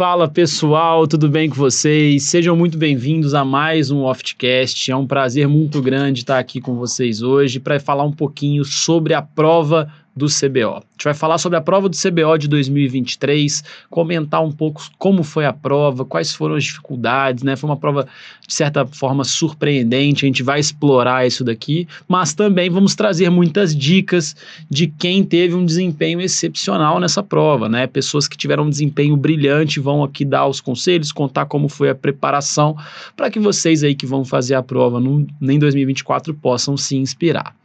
Fala pessoal, tudo bem com vocês? Sejam muito bem-vindos a mais um Oftcast. É um prazer muito grande estar aqui com vocês hoje para falar um pouquinho sobre a prova do CBO. A gente vai falar sobre a prova do CBO de 2023, comentar um pouco como foi a prova, quais foram as dificuldades, né? Foi uma prova, de certa forma, surpreendente, a gente vai explorar isso daqui, mas também vamos trazer muitas dicas de quem teve um desempenho excepcional nessa prova, né? Pessoas que tiveram um desempenho brilhante vão aqui dar os conselhos, contar como foi a preparação, para que vocês aí que vão fazer a prova em 2024 possam se inspirar.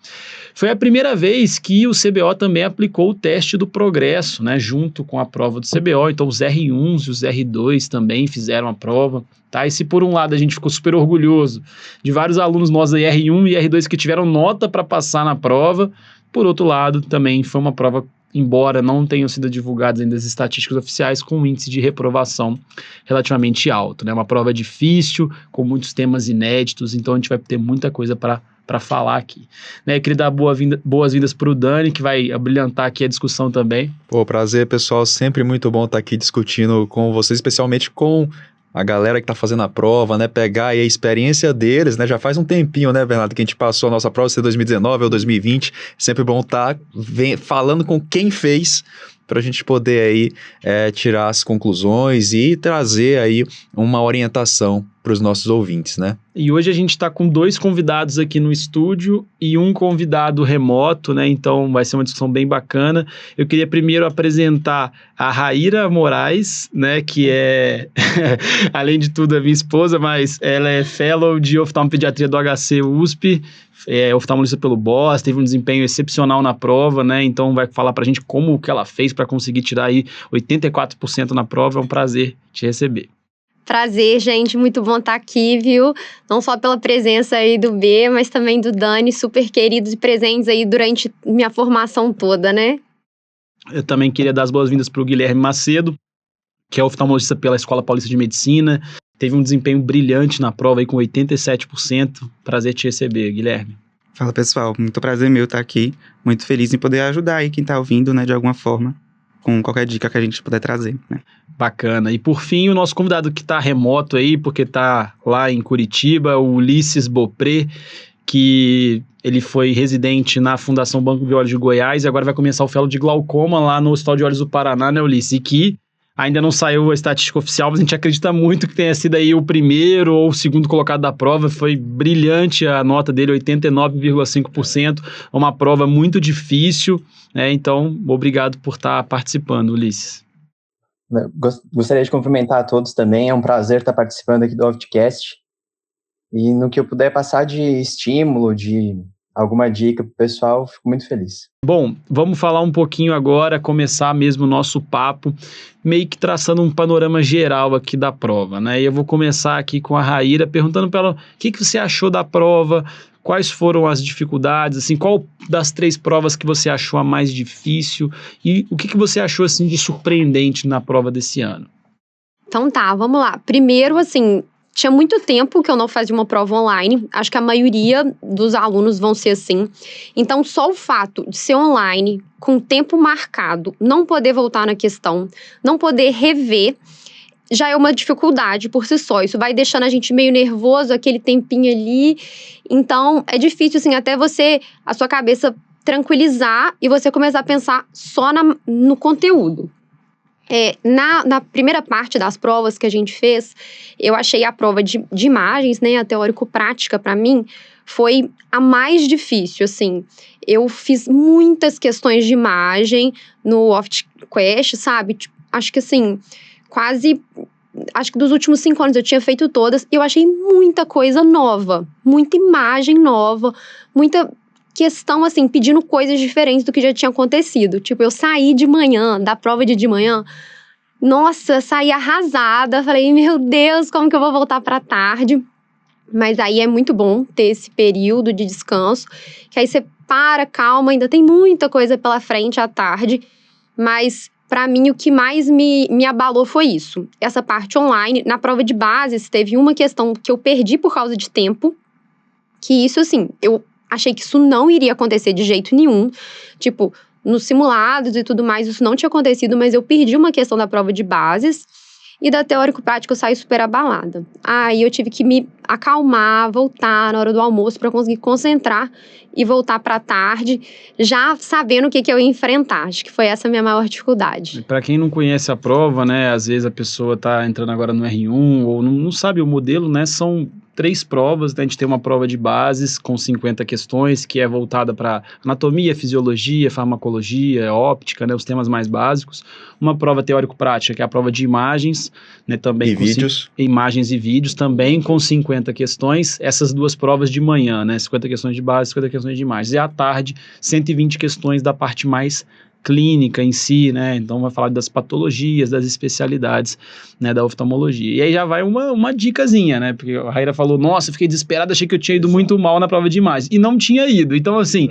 Foi a primeira vez que o CBO também aplicou o teste do progresso, né, junto com a prova do CBO, então os R1s e os R2 também fizeram a prova, tá? E se por um lado a gente ficou super orgulhoso de vários alunos nossos aí, R1 e R2 que tiveram nota para passar na prova, por outro lado também foi uma prova, embora não tenham sido divulgadas ainda as estatísticas oficiais, com um índice de reprovação relativamente alto, né? Uma prova difícil, com muitos temas inéditos, então a gente vai ter muita coisa para falar aqui. Né, eu queria dar boas-vindas para o Dani, que vai abrilhantar aqui a discussão também. Pô, prazer, pessoal. Sempre muito bom estar aqui discutindo com vocês, especialmente com a galera que está fazendo a prova, né? Pegar aí a experiência deles, né? Já faz um tempinho, né, Bernardo, que a gente passou a nossa prova, se é 2019 ou 2020. Sempre bom estar falando com quem fez, para a gente poder aí tirar as conclusões e trazer aí uma orientação para os nossos ouvintes, né? E hoje a gente está com 2 convidados aqui no estúdio e um convidado remoto, né? Então vai ser uma discussão bem bacana. Eu queria primeiro apresentar a Raíra Moraes, né? Que é, além de tudo, a minha esposa, mas ela é fellow de oftalmopediatria do HC USP, é oftalmologista pelo BOS, teve um desempenho excepcional na prova, né? Então vai falar pra gente como que ela fez para conseguir tirar aí 84% na prova. É um prazer te receber. Prazer, gente, muito bom estar aqui, viu? Não só pela presença aí do B, mas também do Dani, super queridos e presentes aí durante minha formação toda, né? Eu também queria dar as boas-vindas para o Guilherme Macedo, que é oftalmologista pela Escola Paulista de Medicina, teve um desempenho brilhante na prova aí com 87%. Prazer te receber, Guilherme. Fala, pessoal, muito prazer meu estar aqui, muito feliz em poder ajudar aí quem está ouvindo, né, de alguma forma, com qualquer dica que a gente puder trazer, né? Bacana. E por fim, o nosso convidado que está remoto aí, porque está lá em Curitiba, o Ulisses Beaupré, que ele foi residente na Fundação Banco de Olhos de Goiás e agora vai começar o fellow de glaucoma lá no Hospital de Olhos do Paraná, né, Ulisses? E que ainda não saiu a estatística oficial, mas a gente acredita muito que tenha sido aí o primeiro ou o segundo colocado da prova. Foi brilhante a nota dele, 89,5%. Uma prova muito difícil, né? Então, obrigado por estar participando, Ulisses. Gostaria de cumprimentar a todos também, é um prazer estar participando aqui do Oftcast, e no que eu puder passar de estímulo, de alguma dica para o pessoal, fico muito feliz. Bom, vamos falar um pouquinho agora, começar mesmo o nosso papo, meio que traçando um panorama geral aqui da prova, né? E eu vou começar aqui com a Raíra, perguntando para ela o que você achou da prova, quais foram as dificuldades, assim, qual das 3 provas que você achou a mais difícil e o que você achou, assim, de surpreendente na prova desse ano? Então tá, vamos lá. Primeiro, assim, tinha muito tempo que eu não fazia uma prova online. Acho que a maioria dos alunos vão ser assim. Então, só o fato de ser online, com tempo marcado, não poder voltar na questão, não poder rever, já é uma dificuldade por si só. Isso vai deixando a gente meio nervoso, aquele tempinho ali. Então, é difícil, assim, até a sua cabeça tranquilizar e você começar a pensar só no conteúdo. Na primeira parte das provas que a gente fez, eu achei a prova de imagens, né, a teórico-prática, para mim, foi a mais difícil, assim. Eu fiz muitas questões de imagem no OftQuest, sabe? Tipo, acho que, assim, acho que dos últimos 5 anos eu tinha feito todas, e eu achei muita coisa nova, muita imagem nova, muita questão, assim, pedindo coisas diferentes do que já tinha acontecido. Tipo, eu saí de manhã, da prova de manhã, nossa, saí arrasada, falei, meu Deus, como que eu vou voltar pra tarde? Mas aí é muito bom ter esse período de descanso, que aí você para, calma, ainda tem muita coisa pela frente à tarde, mas pra mim o que mais me abalou foi isso, essa parte online. Na prova de bases teve uma questão que eu perdi por causa de tempo, que isso, assim, eu achei que isso não iria acontecer de jeito nenhum. Tipo, nos simulados e tudo mais, isso não tinha acontecido, mas eu perdi uma questão da prova de bases. E da teórico-prática eu saí super abalada. Aí eu tive que me acalmar, voltar na hora do almoço para conseguir concentrar e voltar para a tarde, já sabendo o que eu ia enfrentar. Acho que foi essa a minha maior dificuldade. Para quem não conhece a prova, né, às vezes a pessoa está entrando agora no R1 ou não sabe o modelo, né, são 3 provas, né? A gente tem uma prova de bases com 50 questões, que é voltada para anatomia, fisiologia, farmacologia, óptica, né, os temas mais básicos. Uma prova teórico-prática, que é a prova de imagens, né, também E com vídeos. Imagens e vídeos, também com 50 questões. Essas 2 provas de manhã, né, 50 questões de base, 50 questões de imagens. E à tarde, 120 questões da parte mais clínica em si, né? Então vai falar das patologias, das especialidades, né, da oftalmologia. E aí já vai uma dicasinha, né? Porque a Raíra falou, nossa, eu fiquei desesperado, achei que eu tinha ido muito mal na prova de imagens. E não tinha ido. Então, assim,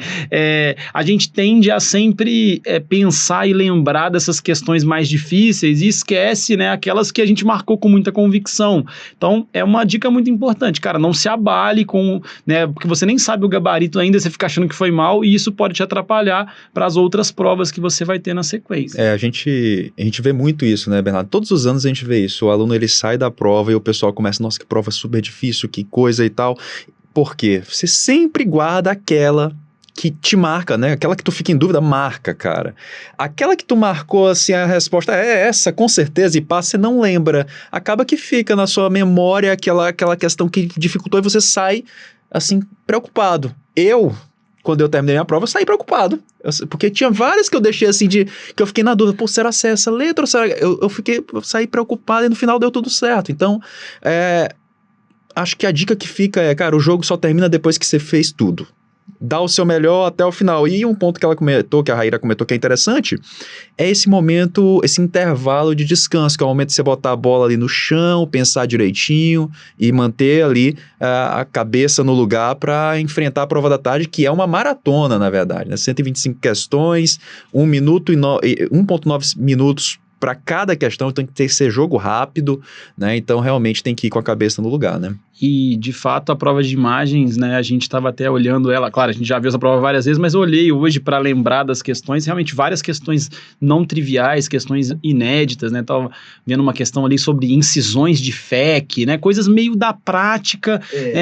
a gente tende a sempre pensar e lembrar dessas questões mais difíceis e esquece, né, aquelas que a gente marcou com muita convicção. Então, é uma dica muito importante, cara, não se abale com, né, porque você nem sabe o gabarito ainda, você fica achando que foi mal e isso pode te atrapalhar para as outras provas que você vai ter na sequência. A gente vê muito isso, né, Bernardo? Todos os anos a gente vê isso. O aluno, ele sai da prova e o pessoal começa, nossa, que prova super difícil, que coisa e tal. Por quê? Você sempre guarda aquela que te marca, né? Aquela que tu fica em dúvida, marca, cara. Aquela que tu marcou, assim, a resposta é essa, com certeza, e passa, você não lembra. Acaba que fica na sua memória aquela questão que dificultou e você sai, assim, preocupado. Quando eu terminei a prova, eu saí preocupado. Porque tinha várias que eu deixei assim, que eu fiquei na dúvida, pô, será que é essa letra ou será... Eu saí preocupado e no final deu tudo certo. Então, acho que a dica que fica é, cara, o jogo só termina depois que você fez tudo. Dá o seu melhor até o final. E um ponto que ela comentou, que a Raíra comentou que é interessante, é esse momento, esse intervalo de descanso, que é o momento de você botar a bola ali no chão, pensar direitinho e manter ali a cabeça no lugar para enfrentar a prova da tarde, que é uma maratona, na verdade, né? 125 questões, 1.9 minutos para cada questão, então tem que ser jogo rápido, né? Então realmente tem que ir com a cabeça no lugar, né? E, de fato, a prova de imagens, né, a gente estava até olhando ela, claro, a gente já viu essa prova várias vezes, mas eu olhei hoje para lembrar das questões, realmente várias questões não triviais, questões inéditas, né, tava vendo uma questão ali sobre incisões de FEC, né, coisas meio da prática,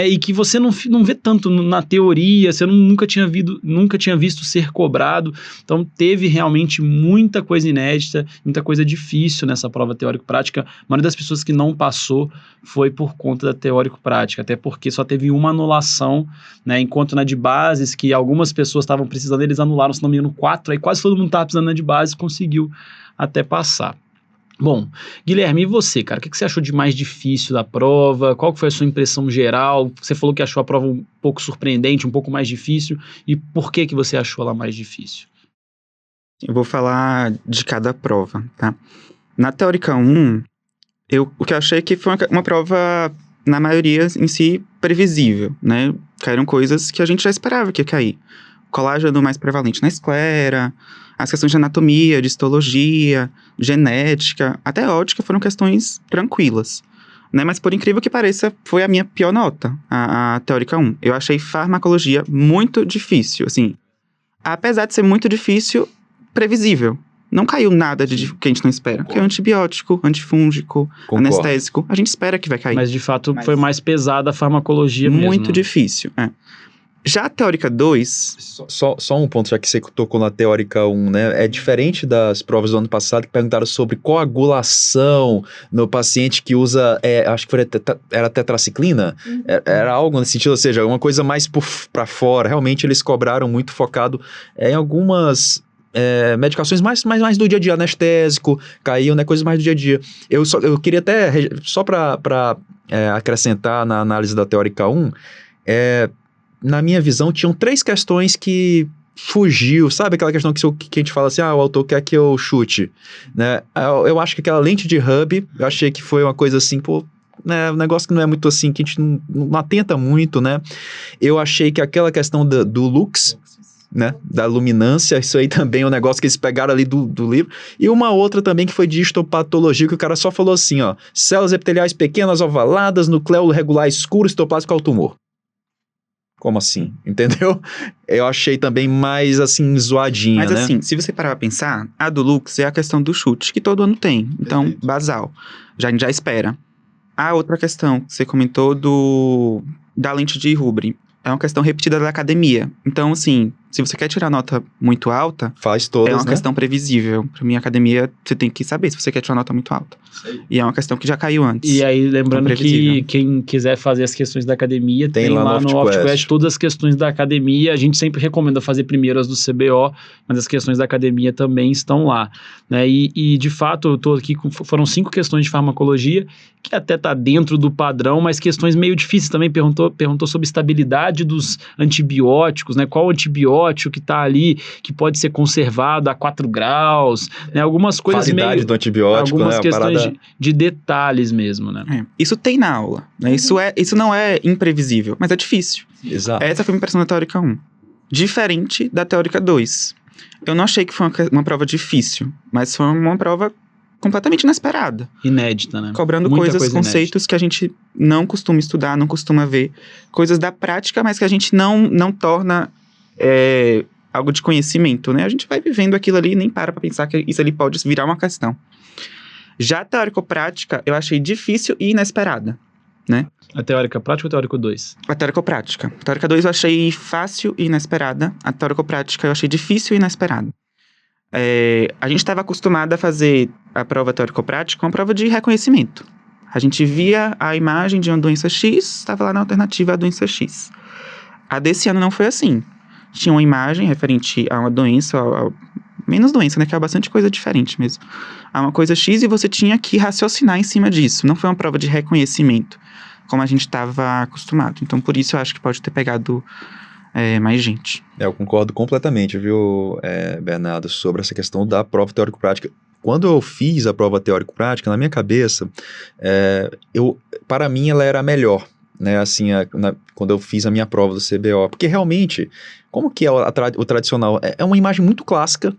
e que você não vê tanto na teoria, você nunca tinha visto ser cobrado, então teve realmente muita coisa inédita, muita coisa difícil nessa prova teórico-prática. A maioria das pessoas que não passou foi por conta da teórico-prática, até porque só teve uma anulação, né, enquanto na de bases, que algumas pessoas estavam precisando, eles anularam, se não me engano, 4, aí quase todo mundo estava precisando na de bases, conseguiu até passar. Bom, Guilherme, e você, cara, o que você achou de mais difícil da prova? Qual foi a sua impressão geral? Você falou que achou a prova um pouco surpreendente, um pouco mais difícil, e por que você achou ela mais difícil? Eu vou falar de cada prova, tá? Na Teórica 1, o que eu achei que foi uma prova, na maioria, em si, previsível, né? Caíram coisas que a gente já esperava que ia cair. Colágeno mais prevalente na esclera, as questões de anatomia, de histologia, genética, até ótica foram questões tranquilas, né? Mas, por incrível que pareça, foi a minha pior nota, a Teórica 1. Eu achei farmacologia muito difícil, assim. Apesar de ser muito difícil, previsível. Não caiu nada de que a gente não espera. Caiu antibiótico, antifúngico, anestésico. A gente espera que vai cair. Mas, de fato, foi mais pesada a farmacologia mesmo. Muito difícil, Já a Teórica 2... Só um ponto, já que você tocou na Teórica 1, né? É diferente das provas do ano passado que perguntaram sobre coagulação no paciente que usa, acho que era tetraciclina? Era algo nesse sentido, ou seja, uma coisa mais para fora. Realmente eles cobraram muito focado em algumas... medicações mais do dia a dia, anestésico, caíam, né, coisas mais do dia a dia. Eu queria até, só para acrescentar na análise da Teórica 1, na minha visão, tinham 3 questões que fugiu, sabe aquela questão que a gente fala assim, o autor quer que eu chute, né? Eu acho que aquela lente de Hubble, eu achei que foi uma coisa assim, né, um negócio que não é muito assim, que a gente não atenta muito, né? Eu achei que aquela questão do lux, né, da luminância, isso aí também é um negócio que eles pegaram ali do livro, e uma outra também que foi de histopatologia, que o cara só falou assim, células epiteliais pequenas, ovaladas, nucleolo regular escuro, histoplásico ao tumor. Como assim? Entendeu? Eu achei também mais, assim, zoadinha, Mas né? assim, se você parar pra pensar, a do Lux é a questão do chute, que todo ano tem. Então, Perfeito. basal. A gente já espera. A outra questão que você comentou da lente de rubre. É uma questão repetida da academia. Então, assim, se você quer tirar nota muito alta, Faz todas, é uma né? questão previsível. Pra mim, academia, você tem que saber se você quer tirar nota muito alta. E é uma questão que já caiu antes. E aí, lembrando que previsível. quem quiser fazer as questões da academia, tem lá no OftQuest. OftQuest todas as questões da academia. A gente sempre recomenda fazer primeiro as do CBO, mas as questões da academia também estão lá, né? E de fato, eu tô aqui foram 5 questões de farmacologia, que até tá dentro do padrão, mas questões meio difíceis também. Perguntou sobre estabilidade dos antibióticos, né? Qual antibiótico que tá ali, que pode ser conservado a 4 graus, né? Algumas coisas Validade meio... do antibiótico, algumas né? A questões parada... de detalhes mesmo, né? Isso tem na aula, né? Isso não é imprevisível, mas é difícil. Exato. Essa foi a minha impressão da teórica 1. Diferente da teórica 2. Eu não achei que foi uma prova difícil, mas foi uma prova completamente inesperada. Inédita, né? Cobrando Muita coisas, coisa conceitos que a gente não costuma estudar, não costuma ver. Coisas da prática, mas que a gente não torna algo de conhecimento, né? A gente vai vivendo aquilo ali e nem para pensar que isso ali pode virar uma questão. Já a teórico-prática, eu achei difícil e inesperada, né? A teórica prática ou a teórico 2? A teórico-prática. A teórica 2 eu achei fácil e inesperada. A teórico-prática eu achei difícil e inesperada. A gente estava acostumado a fazer a prova teórico-prática uma prova de reconhecimento. A gente via a imagem de uma doença X, estava lá na alternativa a doença X. A desse ano não foi assim. Tinha uma imagem referente a uma doença, menos doença, né? Que é bastante coisa diferente mesmo. Há uma coisa X e você tinha que raciocinar em cima disso. Não foi uma prova de reconhecimento, como a gente estava acostumado. Então, por isso, eu acho que pode ter pegado mais gente. Eu concordo completamente, viu, Bernardo, sobre essa questão da prova teórico-prática. Quando eu fiz a prova teórico-prática, na minha cabeça, para mim ela era a melhor, né, assim, quando eu fiz a minha prova do CBO, porque realmente, como que é o tradicional? É uma imagem muito clássica,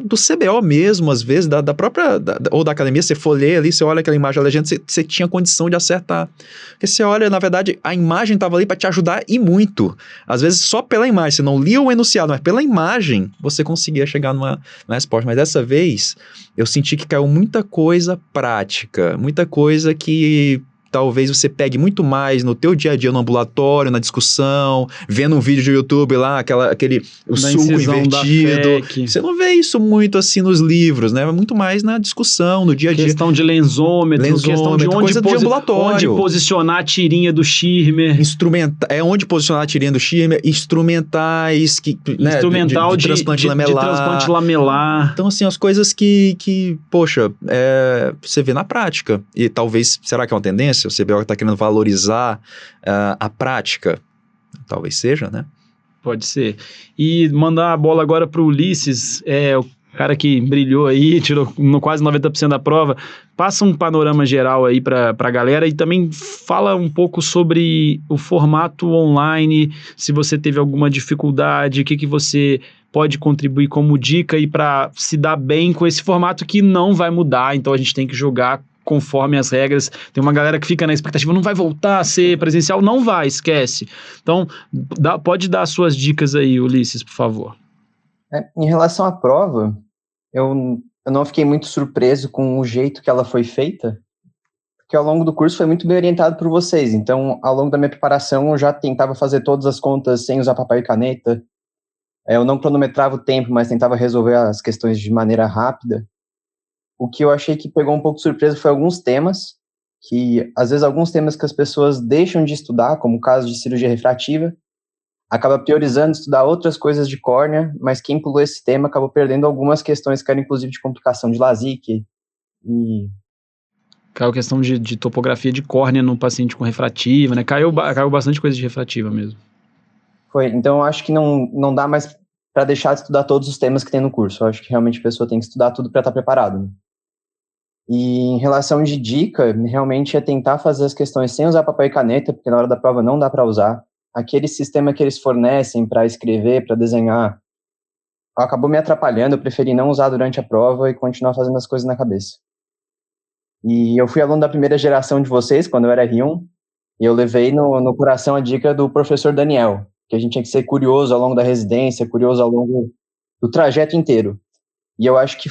do CBO mesmo, às vezes, da própria, ou da academia, você folheia ali, você olha aquela imagem, a legenda, você tinha condição de acertar. Porque você olha, na verdade, a imagem estava ali para te ajudar e muito. Às vezes, só pela imagem, você não lia o enunciado, mas pela imagem, você conseguia chegar numa resposta. Mas dessa vez, eu senti que caiu muita coisa prática, muita coisa que talvez você pegue muito mais no teu dia a dia no ambulatório, na discussão, vendo um vídeo de YouTube lá, o suco invertido. Você não vê isso muito assim nos livros, né? Muito mais na discussão, no dia a dia. Questão de lensômetro, questão de coisa de ambulatório. Onde posicionar a tirinha do Schirmer. Onde posicionar a tirinha do Schirmer, instrumentais, instrumental de transplante lamelar. De transplante lamelar. Então, assim, as coisas que poxa, você vê na prática. E talvez, será que é uma tendência? O CBO está querendo valorizar a prática. Talvez seja, né? Pode ser. E mandar a bola agora para o Ulisses, o cara que brilhou aí, tirou quase 90% da prova. Passa um panorama geral aí para a galera e também fala um pouco sobre o formato online, se você teve alguma dificuldade, o que você pode contribuir como dica e para se dar bem com esse formato que não vai mudar, então a gente tem que jogar conforme as regras. Tem uma galera que fica na expectativa, não vai voltar a ser presencial, não vai, esquece. Então, pode dar suas dicas aí, Ulisses, por favor. Em relação à prova, eu não fiquei muito surpreso com o jeito que ela foi feita, porque ao longo do curso foi muito bem orientado por vocês, então ao longo da minha preparação eu já tentava fazer todas as contas sem usar papel e caneta, eu não cronometrava o tempo, mas tentava resolver as questões de maneira rápida. O que eu achei que pegou um pouco de surpresa foi alguns temas, que às vezes alguns temas que as pessoas deixam de estudar, como o caso de cirurgia refrativa, acaba priorizando estudar outras coisas de córnea, mas quem pulou esse tema acabou perdendo algumas questões que eram inclusive de complicação de LASIK. Caiu questão de topografia de córnea no paciente com refrativa, né? Caiu bastante coisa de refrativa mesmo. Então eu acho que não dá mais para deixar de estudar todos os temas que tem no curso. Eu acho que realmente a pessoa tem que estudar tudo para estar preparado, né? E em relação de dica, realmente é tentar fazer as questões sem usar papel e caneta, porque na hora da prova não dá para usar. Aquele sistema que eles fornecem para escrever, para desenhar, acabou me atrapalhando. Eu preferi não usar durante a prova e continuar fazendo as coisas na cabeça. E eu fui aluno da primeira geração de vocês, quando eu era R1, E eu levei no coração a dica do professor Daniel, que a gente tinha que ser curioso ao longo da residência, curioso ao longo do trajeto inteiro. E eu acho que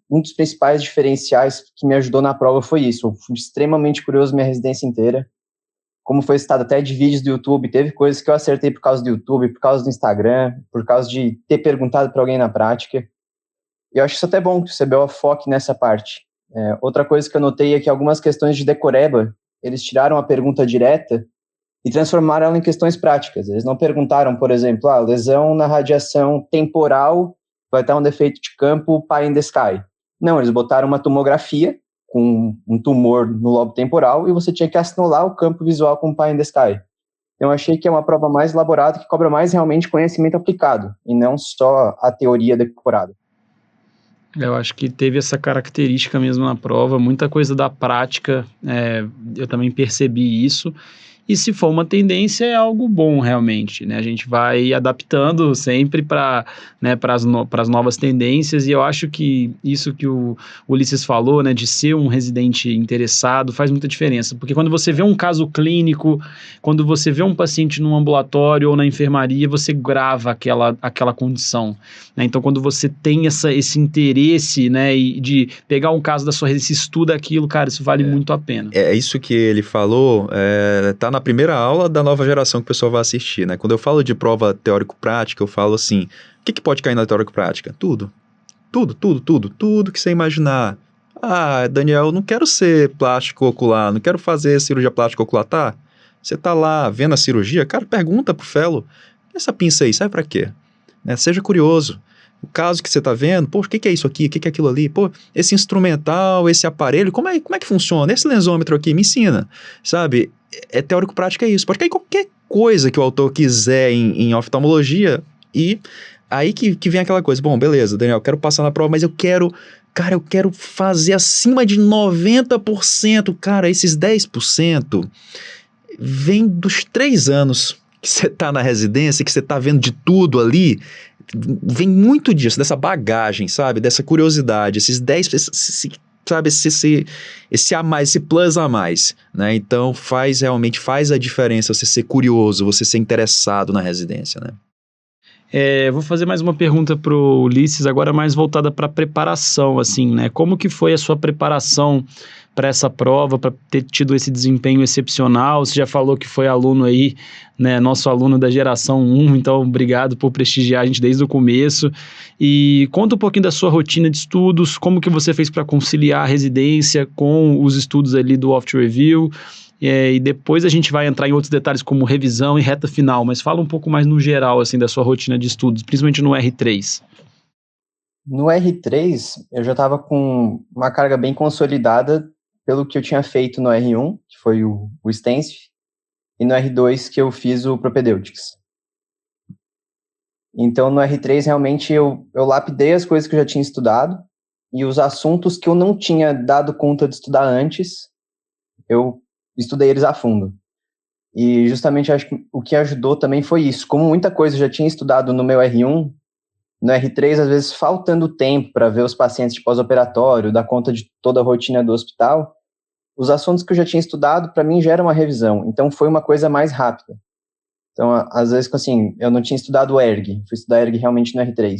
um dos principais diferenciais que me ajudou na prova foi isso. Eu fui extremamente curioso minha residência inteira. Como foi citado até de vídeos do YouTube, teve coisas que eu acertei por causa do YouTube, por causa do Instagram, por causa de ter perguntado para alguém na prática. E eu acho isso até bom que o CBO foque nessa parte. Outra coisa que eu notei é que algumas questões de decoreba, eles tiraram a pergunta direta e transformaram ela em questões práticas. Eles não perguntaram, por exemplo, lesão na radiação temporal vai estar um defeito de campo pie in the sky. Não, eles botaram uma tomografia com um tumor no lobo temporal e você tinha que assinalar o campo visual com pie in the sky. Então, eu achei que é uma prova mais elaborada, que cobra mais realmente conhecimento aplicado, e não só a teoria decorada. Eu acho que teve essa característica mesmo na prova, muita coisa da prática, eu também percebi isso. E se for uma tendência, é algo bom realmente, né? A gente vai adaptando sempre para as novas tendências, e eu acho que isso que o Ulisses falou, né, de ser um residente interessado, faz muita diferença. Porque quando você vê um caso clínico, quando você vê um paciente num ambulatório ou na enfermaria, você grava aquela condição, né? Então, quando você tem esse interesse, né, de pegar um caso da sua residência, estuda aquilo, cara, isso vale muito a pena. É isso que ele falou, tá na primeira aula da nova geração que o pessoal vai assistir, né? Quando eu falo de prova teórico-prática, eu falo assim, o que pode cair na teórico-prática? Tudo que você imaginar. Daniel, eu não quero ser plástico ocular, não quero fazer cirurgia plástica ocular, tá? Você tá lá vendo a cirurgia, cara, pergunta pro fellow, essa pinça aí serve pra quê? Né? Seja curioso. O caso que você tá vendo, o que é isso aqui, o que é aquilo ali? Esse instrumental, esse aparelho, como é que funciona? Esse lensômetro aqui, me ensina, sabe? Teórico-prática é isso. Pode cair qualquer coisa que o autor quiser em oftalmologia, e aí que vem aquela coisa, bom, beleza, Daniel, eu quero passar na prova, mas eu quero fazer acima de 90%, cara, esses 10% vem dos 3 anos que você tá na residência, que você tá vendo de tudo ali, vem muito disso, dessa bagagem, sabe? Dessa curiosidade, esses 10, sabe? Esse a mais, esse plus a mais, né? Então realmente faz a diferença você ser curioso, você ser interessado na residência, né? Vou fazer mais uma pergunta pro Ulisses, agora mais voltada para preparação, assim, né? Como que foi a sua preparação para essa prova, para ter tido esse desempenho excepcional? Você já falou que foi aluno aí, né? Nosso aluno da geração 1, então obrigado por prestigiar a gente desde o começo. E conta um pouquinho da sua rotina de estudos, como que você fez para conciliar a residência com os estudos ali do Oft Review. E depois a gente vai entrar em outros detalhes como revisão e reta final, mas fala um pouco mais no geral, assim, da sua rotina de estudos, principalmente no R3. No R3, eu já estava com uma carga bem consolidada pelo que eu tinha feito no R1, que foi o Stencil, e no R2, que eu fiz o Propedeutics. Então, no R3, realmente, eu lapidei as coisas que eu já tinha estudado, e os assuntos que eu não tinha dado conta de estudar antes, eu estudei eles a fundo. E justamente acho que o que ajudou também foi isso. Como muita coisa eu já tinha estudado no meu R1, no R3, às vezes faltando tempo para ver os pacientes de pós-operatório, dar conta de toda a rotina do hospital, os assuntos que eu já tinha estudado, para mim, já era uma revisão. Então, foi uma coisa mais rápida. Então, às vezes, assim, eu não tinha estudado ERG, fui estudar ERG realmente no R3.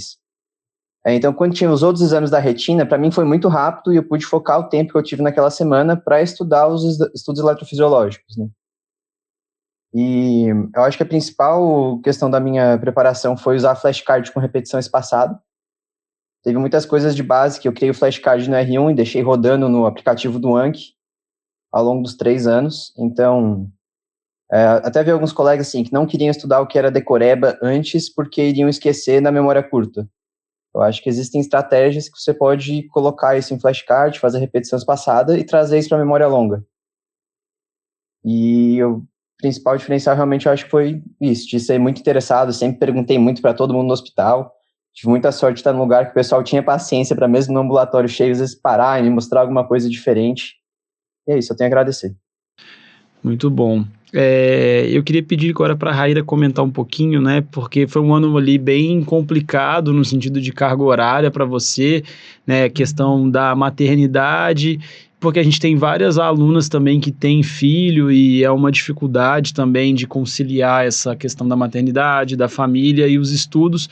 Então, quando tinha os outros exames da retina, para mim foi muito rápido e eu pude focar o tempo que eu tive naquela semana para estudar os estudos eletrofisiológicos, né? E eu acho que a principal questão da minha preparação foi usar flashcard com repetição espaçada. Teve muitas coisas de base que eu criei o flashcard no R1 e deixei rodando no aplicativo do Anki ao longo dos 3 anos. Então, até vi alguns colegas assim, que não queriam estudar o que era decoreba antes porque iriam esquecer na memória curta. Eu acho que existem estratégias que você pode colocar isso em flashcard, fazer repetição espaçada e trazer isso para a memória longa. E o principal diferencial realmente eu acho que foi isso, de ser muito interessado, sempre perguntei muito para todo mundo no hospital, tive muita sorte de estar num lugar que o pessoal tinha paciência para mesmo no ambulatório cheio, às vezes parar e me mostrar alguma coisa diferente. E é isso, eu tenho a agradecer. Muito bom. Eu queria pedir agora para a Raíra comentar um pouquinho, né, porque foi um ano ali bem complicado no sentido de carga horária para você, né, questão da maternidade, porque a gente tem várias alunas também que têm filho e é uma dificuldade também de conciliar essa questão da maternidade, da família e os estudos.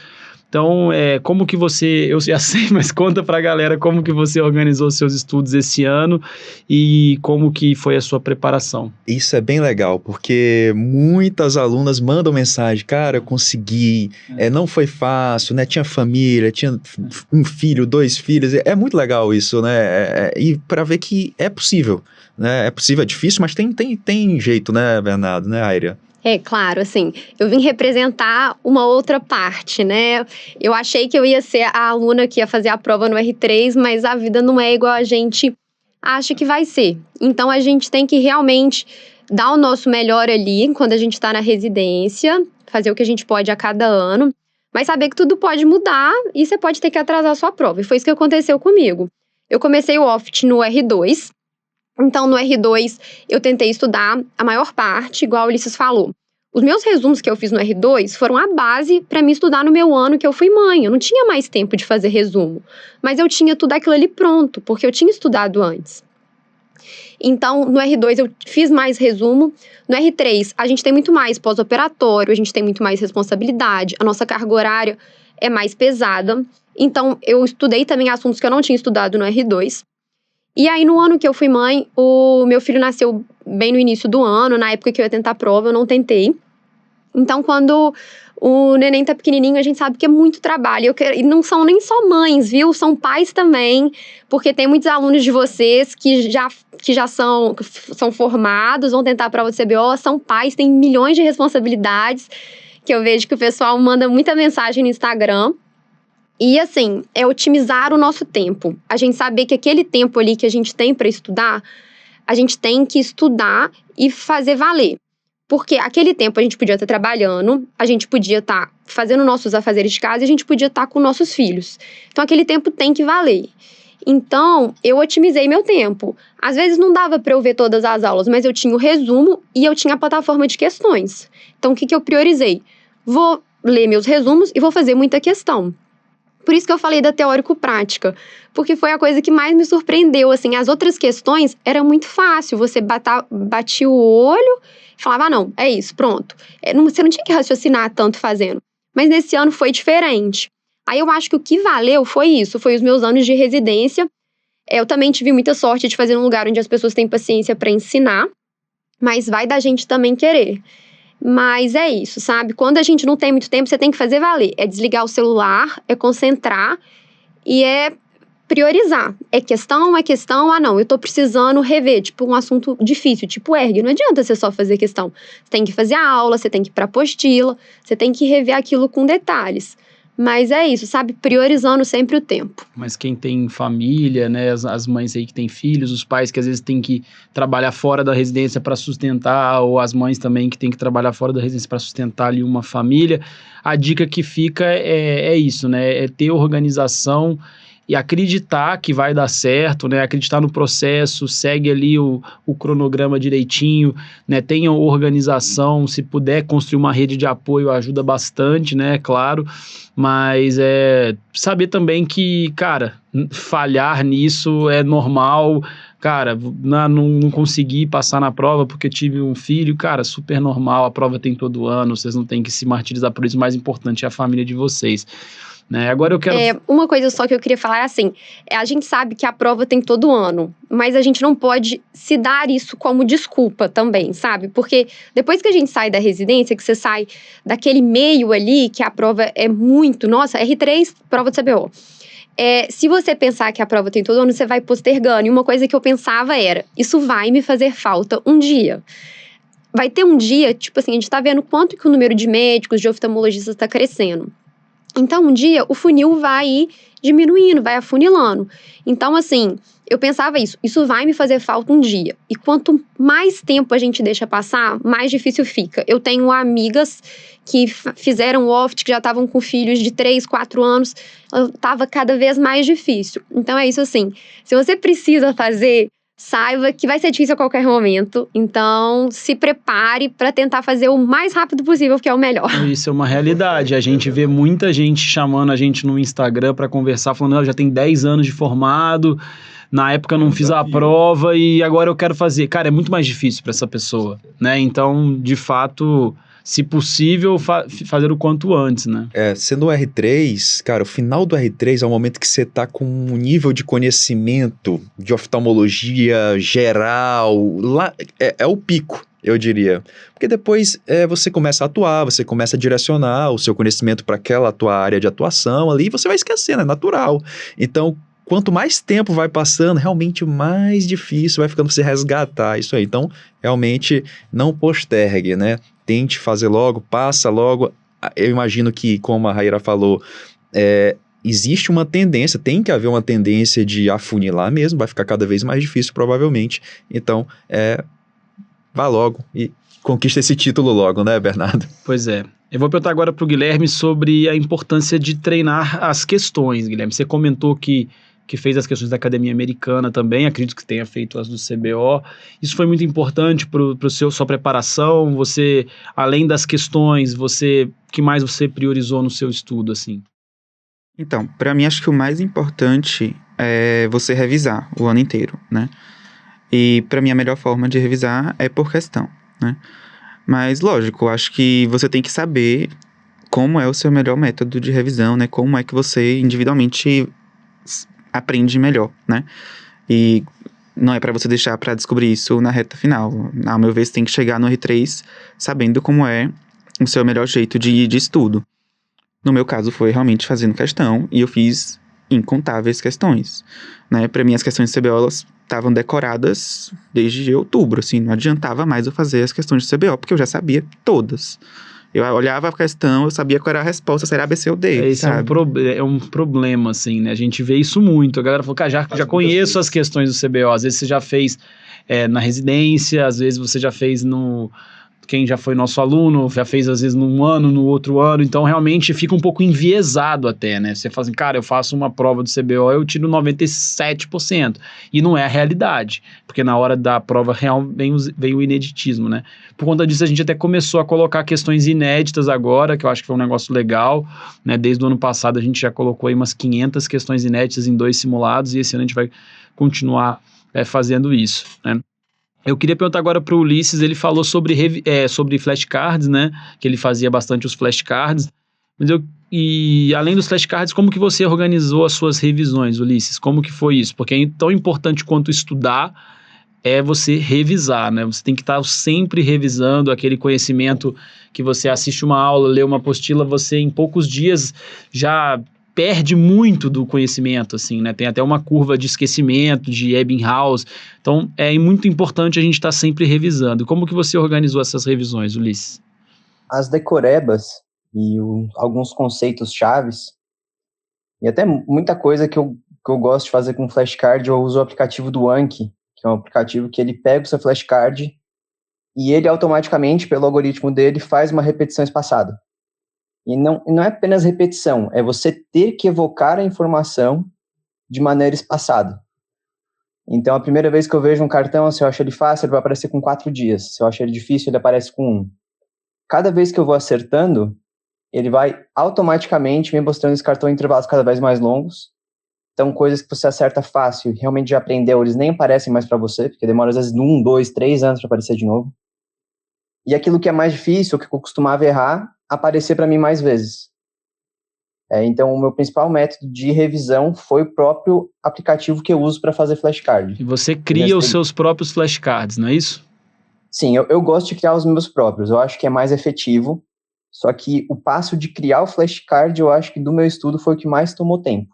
Então, como que você, eu já sei, mas conta pra galera como que você organizou seus estudos esse ano e como que foi a sua preparação. Isso é bem legal, porque muitas alunas mandam mensagem, cara, eu consegui, não foi fácil, né? Tinha família, tinha um filho, 2 filhos, é muito legal isso, né? E para ver que é possível, né? É possível, é difícil, mas tem jeito, né, Bernardo, né, Ayria? Claro, assim, eu vim representar uma outra parte, né? Eu achei que eu ia ser a aluna que ia fazer a prova no R3, mas a vida não é igual a gente acha que vai ser. Então, a gente tem que realmente dar o nosso melhor ali, quando a gente está na residência, fazer o que a gente pode a cada ano, mas saber que tudo pode mudar e você pode ter que atrasar a sua prova. E foi isso que aconteceu comigo. Eu comecei o OFT no R2, então, no R2, eu tentei estudar a maior parte, igual o Ulisses falou. Os meus resumos que eu fiz no R2 foram a base para mim estudar no meu ano que eu fui mãe. Eu não tinha mais tempo de fazer resumo, mas eu tinha tudo aquilo ali pronto, porque eu tinha estudado antes. Então, no R2 eu fiz mais resumo. No R3, a gente tem muito mais pós-operatório, a gente tem muito mais responsabilidade, a nossa carga horária é mais pesada. Então, eu estudei também assuntos que eu não tinha estudado no R2. E aí, no ano que eu fui mãe, o meu filho nasceu bem no início do ano, na época que eu ia tentar a prova, eu não tentei. Então, quando o neném tá pequenininho, a gente sabe que é muito trabalho. E não são nem só mães, viu? São pais também, porque tem muitos alunos de vocês que já são formados, vão tentar a prova do CBO, são pais, têm milhões de responsabilidades, que eu vejo que o pessoal manda muita mensagem no Instagram. E assim, é otimizar o nosso tempo. A gente saber que aquele tempo ali que a gente tem para estudar, a gente tem que estudar e fazer valer. Porque aquele tempo a gente podia estar trabalhando, a gente podia estar fazendo nossos afazeres de casa e a gente podia estar com nossos filhos. Então aquele tempo tem que valer. Então, eu otimizei meu tempo. Às vezes não dava para eu ver todas as aulas, mas eu tinha o resumo e eu tinha a plataforma de questões. Então, o que eu priorizei? Vou ler meus resumos e vou fazer muita questão. Por isso que eu falei da teórico-prática, porque foi a coisa que mais me surpreendeu, assim, as outras questões era muito fácil, você batia o olho e falava, não, é isso, pronto. Você não tinha que raciocinar tanto fazendo, mas nesse ano foi diferente. Aí eu acho que o que valeu foi isso, foi os meus anos de residência. Eu também tive muita sorte de fazer um lugar onde as pessoas têm paciência para ensinar, mas vai da gente também querer. Mas é isso, sabe? Quando a gente não tem muito tempo, você tem que fazer valer. É desligar o celular, é concentrar e é priorizar. É questão, não, eu tô precisando rever, tipo, um assunto difícil, tipo ERG. Não adianta você só fazer questão. Você tem que fazer a aula, você tem que ir pra apostila, você tem que rever aquilo com detalhes. Mas é isso, sabe? Priorizando sempre o tempo. Mas quem tem família, né? As mães aí que têm filhos, os pais que às vezes têm que trabalhar fora da residência para sustentar, ou as mães também que têm que trabalhar fora da residência para sustentar ali uma família. A dica que fica é isso, né? É ter organização e acreditar que vai dar certo, né? Acreditar no processo, segue ali o cronograma direitinho, né? Tenha organização, se puder construir uma rede de apoio ajuda bastante, né? Claro, mas saber também que, cara, falhar nisso é normal. Cara, não consegui passar na prova porque tive um filho, cara, super normal, a prova tem todo ano, vocês não têm que se martirizar por isso, o mais importante é a família de vocês. Né? Agora eu quero... Uma coisa só que eu queria falar é assim, a gente sabe que a prova tem todo ano, mas a gente não pode se dar isso como desculpa também, sabe? Porque depois que a gente sai da residência, que você sai daquele meio ali, que a prova é muito... Nossa, R3, prova do CBO. Se você pensar que a prova tem todo ano, você vai postergando. E uma coisa que eu pensava era, isso vai me fazer falta um dia. Vai ter um dia, tipo assim, a gente tá vendo quanto que o número de médicos, de oftalmologistas tá crescendo. Então, um dia, o funil vai ir diminuindo, vai afunilando. Então, assim, eu pensava isso vai me fazer falta um dia. E quanto mais tempo a gente deixa passar, mais difícil fica. Eu tenho amigas que fizeram OFT, que já estavam com filhos de 3, 4 anos, estava cada vez mais difícil. Então, é isso assim, se você precisa fazer... Saiba que vai ser difícil a qualquer momento, então se prepare para tentar fazer o mais rápido possível, que é o melhor. Isso é uma realidade, a gente vê muita gente chamando a gente no Instagram para conversar, falando, já tem 10 anos de formado, na época eu não fiz a prova e agora eu quero fazer. Cara, é muito mais difícil para essa pessoa, né? Então, de fato, se possível, fazer o quanto antes, né? Sendo o R3, cara, o final do R3 é o momento que você tá com um nível de conhecimento de oftalmologia geral, lá é o pico, eu diria. Porque depois você começa a atuar, você começa a direcionar o seu conhecimento para aquela tua área de atuação ali, e você vai esquecendo, é natural. Então, quanto mais tempo vai passando, realmente mais difícil vai ficando você resgatar isso aí. Então, realmente, não postergue, né? Tente fazer logo, passa logo. Eu imagino que, como a Raíra falou, existe uma tendência, tem que haver uma tendência de afunilar mesmo, vai ficar cada vez mais difícil, provavelmente. Então, vá logo e conquista esse título logo, né, Bernardo? Pois é. Eu vou perguntar agora para o Guilherme sobre a importância de treinar as questões, Guilherme. Você comentou que fez as questões da Academia Americana também, acredito que tenha feito as do CBO. Isso foi muito importante para sua preparação? Você, além das questões, o que mais você priorizou no seu estudo, assim? Então, para mim, acho que o mais importante é você revisar o ano inteiro, né? E para mim, a melhor forma de revisar é por questão, né? Mas, lógico, acho que você tem que saber como é o seu melhor método de revisão, né? Como é que você individualmente aprende melhor, né? E não é para você deixar para descobrir isso na reta final. Ao meu ver, você tem que chegar no R3 sabendo como é o seu melhor jeito de estudo. No meu caso, foi realmente fazendo questão, e eu fiz incontáveis questões, né? Para mim, as questões de CBO, elas estavam decoradas desde outubro, assim, não adiantava mais eu fazer as questões de CBO, porque eu já sabia todas. Eu olhava a questão, eu sabia qual era a resposta, se era A, B, C ou D, Esse sabe? é um problema, assim, né? A gente vê isso muito. A galera falou, cara, já conheço as questões do CBO. Às vezes você já fez na residência, às vezes você já fez no... Quem já foi nosso aluno, já fez às vezes num ano, no outro ano, então realmente fica um pouco enviesado até, né? Você fala assim, cara, eu faço uma prova do CBO, eu tiro 97%, e não é a realidade, porque na hora da prova real vem o ineditismo, né? Por conta disso a gente até começou a colocar questões inéditas agora, que eu acho que foi um negócio legal, né? Desde o ano passado a gente já colocou aí umas 500 questões inéditas em 2 simulados, e esse ano a gente vai continuar fazendo isso, né? Eu queria perguntar agora para o Ulisses, ele falou sobre flashcards, né? Que ele fazia bastante os flashcards. E além dos flashcards, como que você organizou as suas revisões, Ulisses? Como que foi isso? Porque é tão importante quanto estudar é você revisar, né? Você tem que estar sempre revisando aquele conhecimento que você assiste uma aula, lê uma apostila, você em poucos dias já perde muito do conhecimento, assim, né? Tem até uma curva de esquecimento, de Ebbinghaus. Então, é muito importante a gente estar sempre revisando. Como que você organizou essas revisões, Ulisses? As decorebas e alguns conceitos chaves, e até muita coisa que eu gosto de fazer com flashcard, eu uso o aplicativo do Anki, que é um aplicativo que ele pega o seu flashcard e ele automaticamente, pelo algoritmo dele, faz uma repetição espaçada. E não é apenas repetição, é você ter que evocar a informação de maneira espaçada. Então, a primeira vez que eu vejo um cartão, se eu acho ele fácil, ele vai aparecer com 4 dias. Se eu acho ele difícil, ele aparece com 1. Cada vez que eu vou acertando, ele vai automaticamente me mostrando esse cartão em intervalos cada vez mais longos. Então, coisas que você acerta fácil, realmente já aprendeu, eles nem aparecem mais para você, porque demora às vezes 1, 2, 3 anos para aparecer de novo. E aquilo que é mais difícil, que eu costumava errar, aparecer para mim mais vezes. Então, o meu principal método de revisão foi o próprio aplicativo que eu uso para fazer flashcard. E você cria os seus próprios flashcards, não é isso? Sim, eu gosto de criar os meus próprios. Eu acho que é mais efetivo. Só que o passo de criar o flashcard, eu acho que do meu estudo foi o que mais tomou tempo.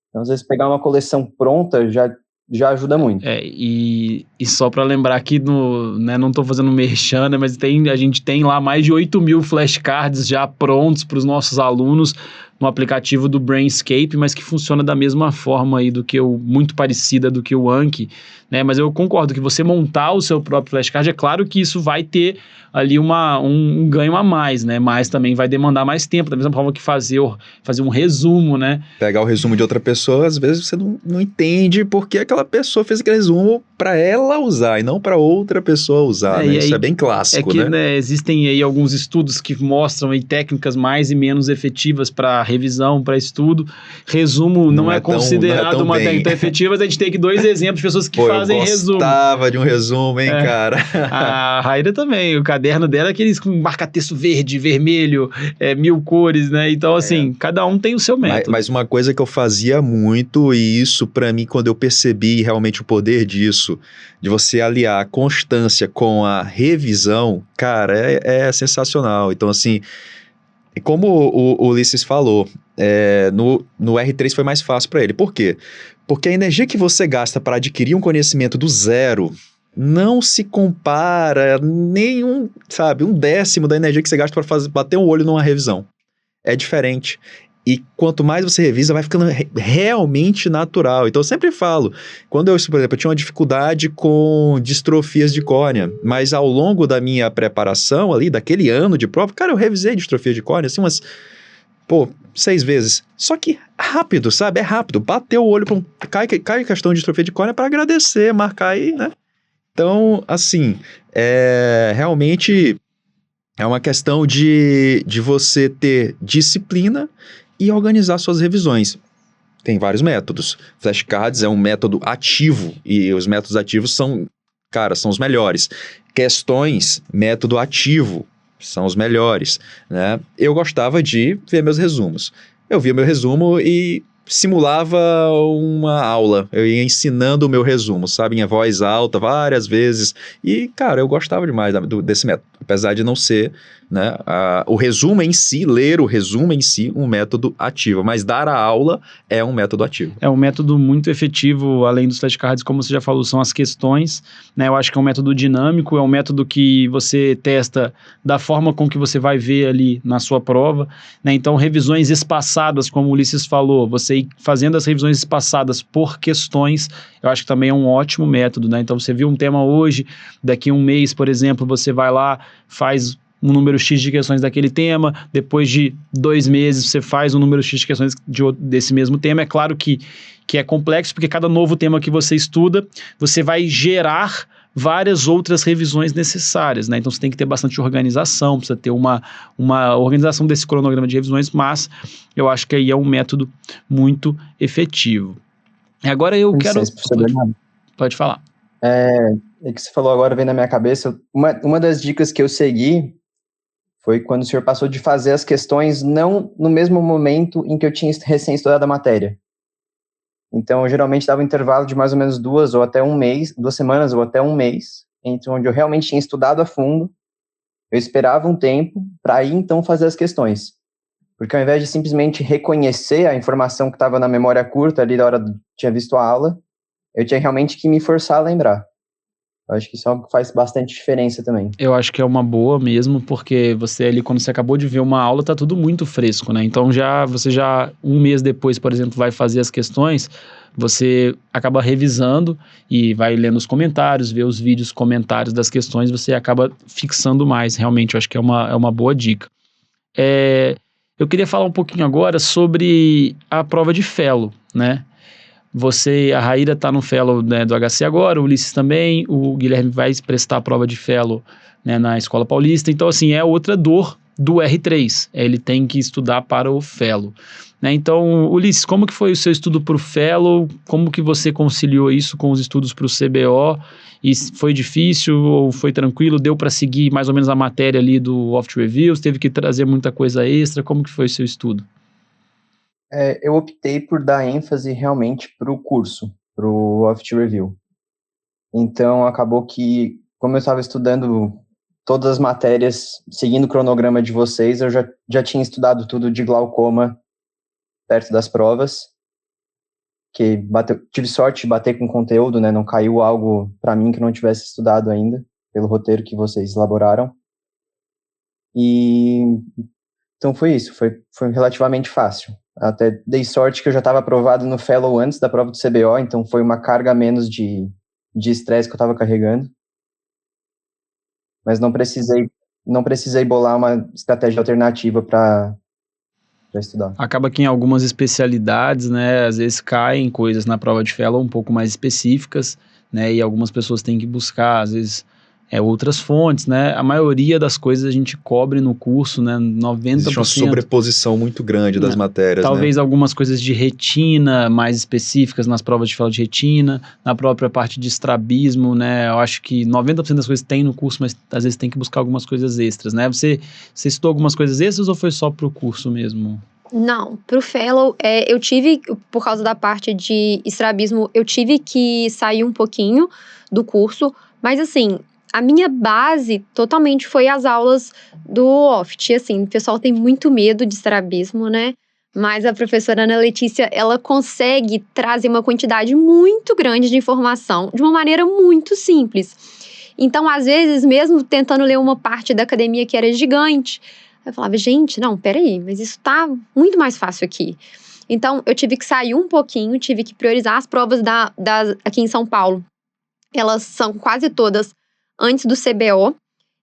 Então, às vezes, pegar uma coleção pronta já ajuda muito. E só para lembrar aqui, não estou fazendo merchan, né, mas a gente tem lá mais de 8.000 flashcards já prontos para os nossos alunos no aplicativo do Brainscape, mas que funciona da mesma forma aí muito parecida do que o Anki, né? Mas eu concordo que você montar o seu próprio flashcard, é claro que isso vai ter ali um ganho a mais, né? Mas também vai demandar mais tempo, da mesma forma que fazer um resumo, né? Pegar o resumo de outra pessoa, às vezes você não entende porque aquela pessoa fez aquele resumo para ela usar e não para outra pessoa usar, né? Isso é bem clássico, né? Existem aí alguns estudos que mostram aí técnicas mais e menos efetivas para revisão, para estudo. Resumo não é considerado uma técnica efetiva, mas a gente tem aqui 2 exemplos de pessoas que fazem resumo. Eu gostava de um resumo, hein, cara? A Raíra também, o caderno dela é aqueles com marca-texto verde, vermelho, 1000 cores, né? Então, assim, cada um tem o seu método. Mas uma coisa que eu fazia muito, e isso pra mim, quando eu percebi realmente o poder disso, de você aliar a constância com a revisão, cara, é sensacional. Então, assim, como o Ulisses falou, no R3 foi mais fácil para ele. Por quê? Porque a energia que você gasta para adquirir um conhecimento do zero não se compara nem um 1/10 da energia que você gasta para bater o olho numa revisão. É diferente. E quanto mais você revisa, vai ficando realmente natural. Então, eu sempre falo, quando eu, por exemplo, eu tinha uma dificuldade com distrofias de córnea, mas ao longo da minha preparação ali, daquele ano de prova, cara, eu revisei distrofia de córnea, assim, umas, 6 vezes. Só que rápido, sabe? É rápido. Bateu o olho, cai a questão de distrofia de córnea para agradecer, marcar aí, né? Então, assim, realmente é uma questão de você ter disciplina e organizar suas revisões. Tem vários métodos. Flashcards é um método ativo e os métodos ativos são os melhores. Questões, método ativo, são os melhores, né? Eu gostava de ver meus resumos. Eu via meu resumo e simulava uma aula. Eu ia ensinando o meu resumo, sabe? Em voz alta, várias vezes. E, cara, eu gostava demais desse método. Apesar de não ser, né, o resumo em si, ler o resumo em si, um método ativo. Mas dar a aula é um método ativo. É um método muito efetivo, além dos flashcards, como você já falou, são as questões, né? Eu acho que é um método dinâmico, é um método que você testa da forma com que você vai ver ali na sua prova, né? Então, revisões espaçadas, como o Ulisses falou, você ir fazendo as revisões espaçadas por questões, eu acho que também é um ótimo método, né? Então, você viu um tema hoje, daqui a um mês, por exemplo, você vai lá, faz um número X de questões daquele tema, depois de 2 meses você faz um número X de questões desse mesmo tema. É claro que é complexo, porque cada novo tema que você estuda, você vai gerar várias outras revisões necessárias, né? Então você tem que ter bastante organização, precisa ter uma organização desse cronograma de revisões, mas eu acho que aí é um método muito efetivo. Agora eu quero... Pode falar. Que você falou agora, vem na minha cabeça, uma das dicas que eu segui foi quando o senhor passou de fazer as questões não no mesmo momento em que eu tinha recém-estudado a matéria. Então, eu geralmente dava um intervalo de mais ou menos 2 semanas ou até um mês, entre onde eu realmente tinha estudado a fundo, eu esperava um tempo para aí então fazer as questões. Porque ao invés de simplesmente reconhecer a informação que estava na memória curta ali da hora que tinha visto a aula, eu tinha realmente que me forçar a lembrar. Eu acho que isso é algo que faz bastante diferença também. Eu acho que é uma boa mesmo, porque você ali, quando você acabou de ver uma aula, tá tudo muito fresco, né? Então, você já, um mês depois, por exemplo, vai fazer as questões, você acaba revisando e vai lendo os comentários, vê os vídeos, comentários das questões, você acaba fixando mais, realmente. Eu acho que é uma boa dica. Eu queria falar um pouquinho agora sobre a prova de Fellow, né? A Raíra está no Fellow, né, do HC agora, o Ulisses também, o Guilherme vai prestar a prova de Fellow, né, na Escola Paulista. Então, assim, é outra dor do R3, ele tem que estudar para o Fellow, né? Então, Ulisses, como que foi o seu estudo para o Fellow? Como que você conciliou isso com os estudos para o CBO? E foi difícil ou foi tranquilo? Deu para seguir mais ou menos a matéria ali do Oft Reviews? Teve que trazer muita coisa extra? Como que foi o seu estudo? Eu optei por dar ênfase realmente para o curso, para o Oft Review. Então, acabou que, como eu estava estudando todas as matérias, seguindo o cronograma de vocês, eu já tinha estudado tudo de glaucoma perto das provas, que tive sorte de bater com conteúdo, né? Não caiu algo para mim que não tivesse estudado ainda, pelo roteiro que vocês elaboraram. E então foi isso, foi relativamente fácil. Até dei sorte que eu já estava aprovado no Fellow antes da prova do CBO, então foi uma carga a menos de estresse que eu estava carregando. Mas não precisei bolar uma estratégia alternativa para estudar. Acaba que em algumas especialidades, né, às vezes caem coisas na prova de Fellow um pouco mais específicas, né, e algumas pessoas têm que buscar, às vezes, outras fontes, né? A maioria das coisas a gente cobre no curso, né? 90%. Existe uma sobreposição muito grande das matérias, talvez algumas coisas de retina mais específicas nas provas de FEL de retina, na própria parte de estrabismo, né? Eu acho que 90% das coisas tem no curso, mas às vezes tem que buscar algumas coisas extras, né? Você estudou algumas coisas extras ou foi só pro curso mesmo? Não, pro Fellow, eu tive, por causa da parte de estrabismo, eu tive que sair um pouquinho do curso, mas assim, a minha base totalmente foi as aulas do OFT. Assim, o pessoal tem muito medo de estrabismo, né? Mas a professora Ana Letícia, ela consegue trazer uma quantidade muito grande de informação de uma maneira muito simples. Então, às vezes, mesmo tentando ler uma parte da academia que era gigante, eu falava, gente, não, peraí, mas isso tá muito mais fácil aqui. Então, eu tive que sair um pouquinho, tive que priorizar as provas aqui em São Paulo. Elas são quase todas antes do CBO.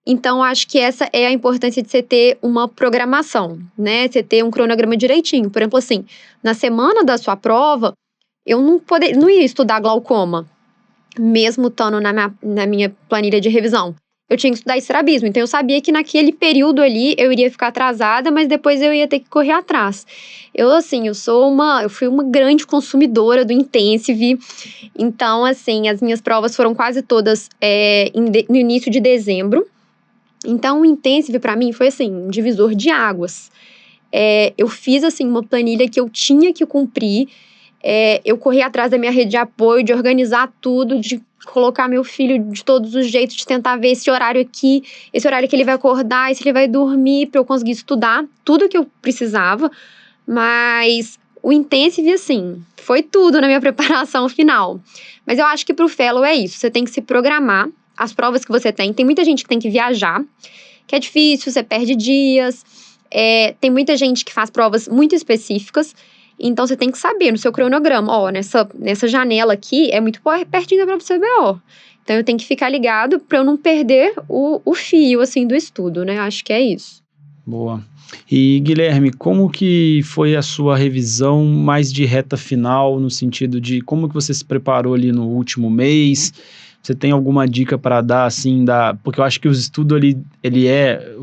Então, acho que essa é a importância de você ter uma programação, né? Você ter um cronograma direitinho. Por exemplo, assim, na semana da sua prova, eu não ia estudar glaucoma, mesmo estando na minha planilha de revisão. Eu tinha que estudar estrabismo, então eu sabia que naquele período ali eu iria ficar atrasada, mas depois eu ia ter que correr atrás. Eu fui uma grande consumidora do Intensive, então, assim, as minhas provas foram quase todas no início de dezembro. Então, o Intensive para mim foi, assim, um divisor de águas. Eu fiz, assim, uma planilha que eu tinha que cumprir. Eu corri atrás da minha rede de apoio, de organizar tudo, de colocar meu filho de todos os jeitos, de tentar ver esse horário que ele vai acordar, esse ele vai dormir, para eu conseguir estudar tudo que eu precisava. Mas o Intensive, assim, foi tudo na minha preparação final. Mas eu acho que pro Fellow é isso, você tem que se programar as provas que você tem. Tem muita gente que tem que viajar, que é difícil, você perde dias. Tem muita gente que faz provas muito específicas. Então, você tem que saber no seu cronograma, nessa janela aqui é muito pertinho da prova do CBO. Então, eu tenho que ficar ligado para eu não perder o fio, assim, do estudo, né? Acho que é isso. Boa. E, Guilherme, como que foi a sua revisão mais de reta final, no sentido de como que você se preparou ali no último mês? Você tem alguma dica para dar, assim, porque eu acho que o estudo ele é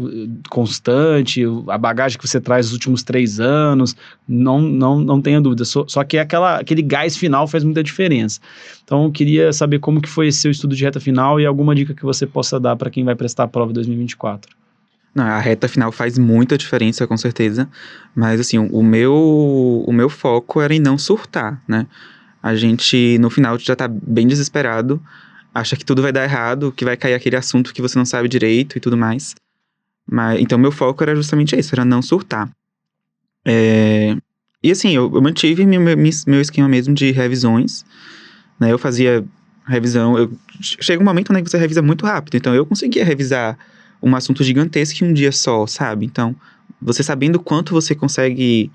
constante, a bagagem que você traz nos últimos 3 anos, não tenha dúvida, só que aquele gás final faz muita diferença. Então, eu queria saber como que foi esse seu estudo de reta final e alguma dica que você possa dar para quem vai prestar a prova em 2024. Não, a reta final faz muita diferença, com certeza, mas assim, o meu foco era em não surtar, né? A gente, no final, já tá bem desesperado, acha que tudo vai dar errado, que vai cair aquele assunto que você não sabe direito e tudo mais. Então, meu foco era justamente isso, era não surtar. E assim, eu mantive meu esquema mesmo de revisões, né? Eu fazia revisão, chega um momento, né, que você revisa muito rápido, então eu conseguia revisar um assunto gigantesco em um dia só, sabe? Então, você sabendo quanto você consegue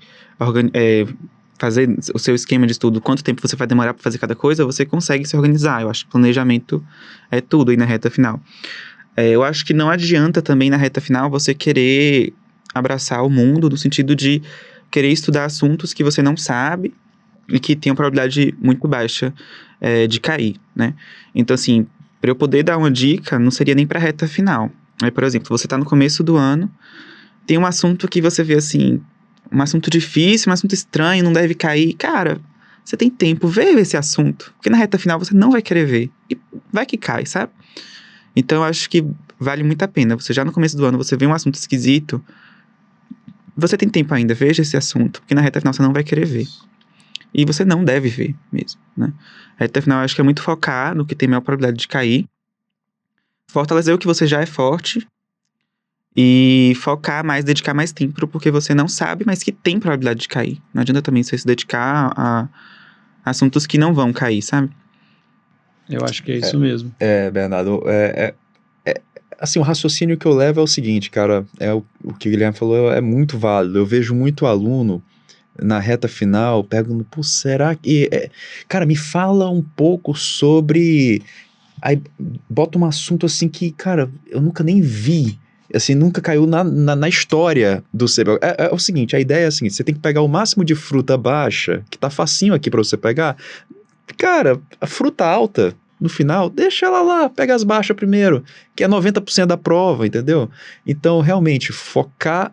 fazer o seu esquema de estudo, quanto tempo você vai demorar para fazer cada coisa, você consegue se organizar. Eu acho que planejamento é tudo aí na reta final. Eu acho que não adianta também na reta final você querer abraçar o mundo, no sentido de querer estudar assuntos que você não sabe e que tem uma probabilidade muito baixa de cair, né? Então, assim, para eu poder dar uma dica, não seria nem para a reta final. Por exemplo, você está no começo do ano, tem um assunto que você vê assim, um assunto difícil, um assunto estranho, não deve cair. Cara, você tem tempo, vê esse assunto, porque na reta final você não vai querer ver, e vai que cai, sabe? Então eu acho que vale muito a pena, você já no começo do ano, você vê um assunto esquisito, você tem tempo ainda, veja esse assunto, porque na reta final você não vai querer ver. E você não deve ver mesmo, né? A reta final eu acho que é muito focar no que tem maior probabilidade de cair, fortalecer o que você já é forte e focar mais, dedicar mais tempo porque você não sabe, mas que tem probabilidade de cair. Não adianta também você se dedicar a assuntos que não vão cair, sabe? Eu acho que é isso mesmo. Bernardo, assim, o raciocínio que eu levo é o seguinte, cara, o que o Guilherme falou é muito válido. Eu vejo muito aluno na reta final perguntando, pô, será que... Cara, me fala um pouco sobre... Aí bota um assunto assim que, cara, eu nunca nem vi, assim, nunca caiu na história do CBO. É o seguinte, a ideia é a seguinte, você tem que pegar o máximo de fruta baixa, que tá facinho aqui pra você pegar. Cara, a fruta alta no final, deixa ela lá, pega as baixas primeiro, que é 90% da prova, entendeu? Então, realmente, focar,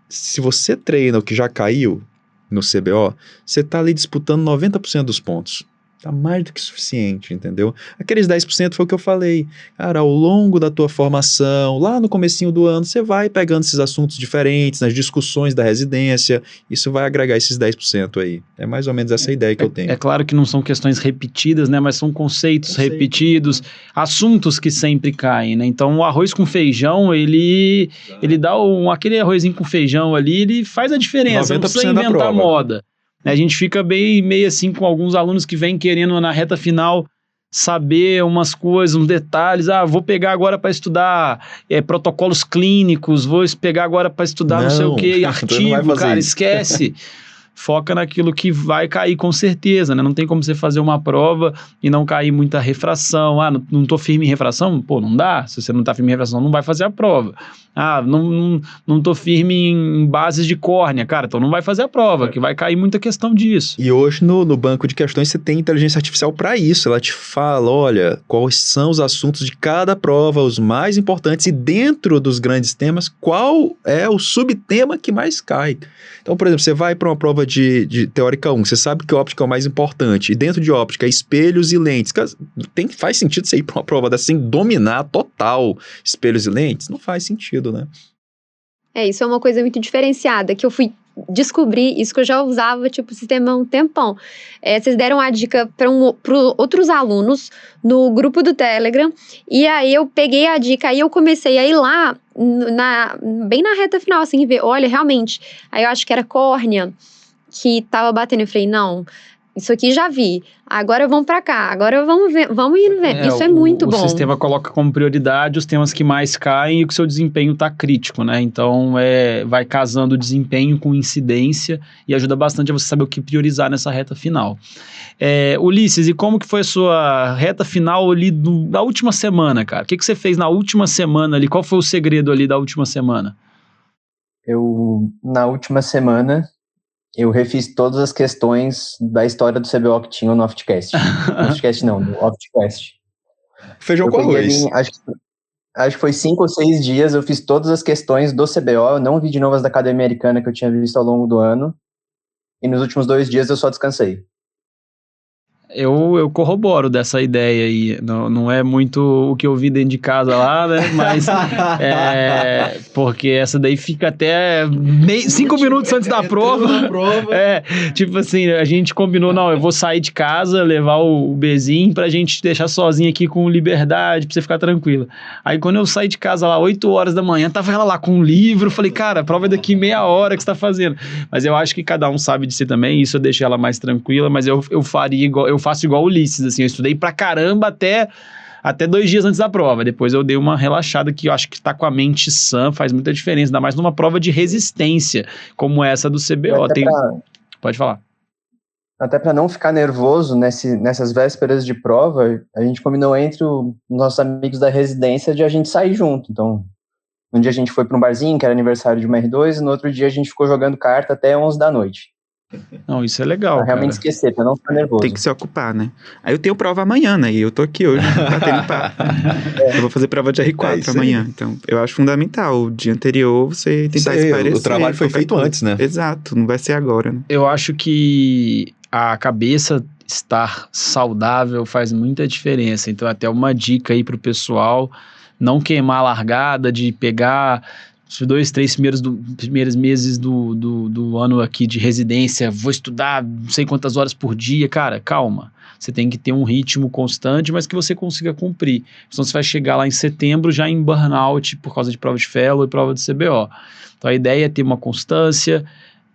se você treina o que já caiu no CBO, você tá ali disputando 90% dos pontos. Tá mais do que suficiente, entendeu? Aqueles 10% foi o que eu falei. Cara, ao longo da tua formação, lá no comecinho do ano, você vai pegando esses assuntos diferentes, nas discussões da residência, isso vai agregar esses 10% aí. É mais ou menos essa ideia que eu tenho. É claro que não são questões repetidas, né? Mas são conceitos repetidos, assuntos que sempre caem, né? Então, o arroz com feijão, ele dá aquele arrozinho com feijão ali, ele faz a diferença, não precisa inventar moda. A gente fica meio assim com alguns alunos que vêm querendo na reta final saber umas coisas, uns detalhes. Vou pegar agora para estudar protocolos clínicos, vou pegar agora para estudar não sei o que, artigo, cara, esquece. Foca naquilo que vai cair com certeza, né? Não tem como você fazer uma prova e não cair muita refração. Não tô firme em refração? Pô, não dá. Se você não tá firme em refração, não vai fazer a prova. Não tô firme em bases de córnea. Cara, então não vai fazer a prova, que vai cair muita questão disso. E hoje no banco de questões você tem inteligência artificial para isso. Ela te fala, olha, quais são os assuntos de cada prova, os mais importantes, e dentro dos grandes temas, qual é o subtema que mais cai. Então, por exemplo, você vai para uma prova de teórica 1, você sabe que óptica é o mais importante, e dentro de óptica, espelhos e lentes. Faz sentido você ir para uma prova dessa sem dominar total espelhos e lentes? Não faz sentido, né? Isso é uma coisa muito diferenciada, que eu fui descobrir, isso que eu já usava, tipo, o sistema há um tempão. Vocês deram a dica para outros alunos no grupo do Telegram, e aí eu peguei a dica, aí eu comecei a ir lá, bem na reta final, assim, ver, olha, realmente, aí eu acho que era córnea que tava batendo, eu falei, não, isso aqui já vi, agora vamos pra cá, agora vamos ir ver, isso é muito bom. O sistema coloca como prioridade os temas que mais caem e que o seu desempenho tá crítico, né, então vai casando o desempenho com incidência e ajuda bastante a você saber o que priorizar nessa reta final. Ulisses, e como que foi a sua reta final ali da última semana, cara? O que você fez na última semana ali? Qual foi o segredo ali da última semana? Na última semana, eu refiz todas as questões da história do CBO que tinham no Oftcast. No Oftcast. Feijão com arroz. Acho que foi 5 ou 6 dias, eu fiz todas as questões do CBO, eu não vi de novo as da Academia Americana que eu tinha visto ao longo do ano, e nos últimos 2 dias eu só descansei. Eu corroboro dessa ideia aí, não é muito o que eu vi dentro de casa lá, né, mas porque essa daí fica até 5 minutos antes da prova, tipo assim, a gente combinou, não, eu vou sair de casa, levar o Bezinho pra gente deixar sozinho aqui com liberdade, pra você ficar tranquila. Aí quando eu saí de casa lá, 8 horas da manhã, tava ela lá com um livro, falei, cara, a prova é daqui meia hora que você tá fazendo, mas eu acho que cada um sabe de si também, isso eu deixei ela mais tranquila, mas eu faria igual, eu faço igual o Ulisses, assim, eu estudei pra caramba até 2 dias antes da prova, depois eu dei uma relaxada que eu acho que tá com a mente sã, faz muita diferença, ainda mais numa prova de resistência, como essa do CBO. Pode falar. Até para não ficar nervoso nessas vésperas de prova, a gente combinou entre os nossos amigos da residência de a gente sair junto, então um dia a gente foi para um barzinho, que era aniversário de uma R2, e no outro dia a gente ficou jogando carta até 11 da noite. Não, isso é legal, pra realmente esquecer, pra não ficar nervoso. Tem que se ocupar, né? Aí eu tenho prova amanhã, né? E eu tô aqui hoje batendo papo. Eu vou fazer prova de R4 amanhã. Então, eu acho fundamental. O dia anterior, você tentar esclarecer. O trabalho foi feito antes, né? Exato, não vai ser agora, né? Eu acho que a cabeça estar saudável faz muita diferença. Então, até uma dica aí pro pessoal, não queimar a largada de pegar os 2, 3 primeiros meses do ano aqui de residência, vou estudar não sei quantas horas por dia, cara, calma. Você tem que ter um ritmo constante, mas que você consiga cumprir. Senão você vai chegar lá em setembro já em burnout por causa de prova de fellow e prova de CBO. Então a ideia é ter uma constância,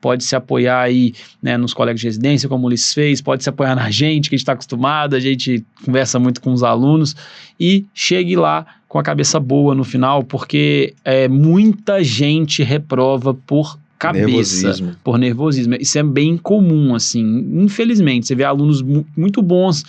pode se apoiar aí, né, nos colegas de residência, como o Ulisses fez, pode se apoiar na gente, que a gente está acostumado, a gente conversa muito com os alunos, e chegue lá com a cabeça boa no final, porque muita gente reprova por cabeça, por nervosismo. Isso é bem comum, assim, infelizmente. Você vê alunos muito bons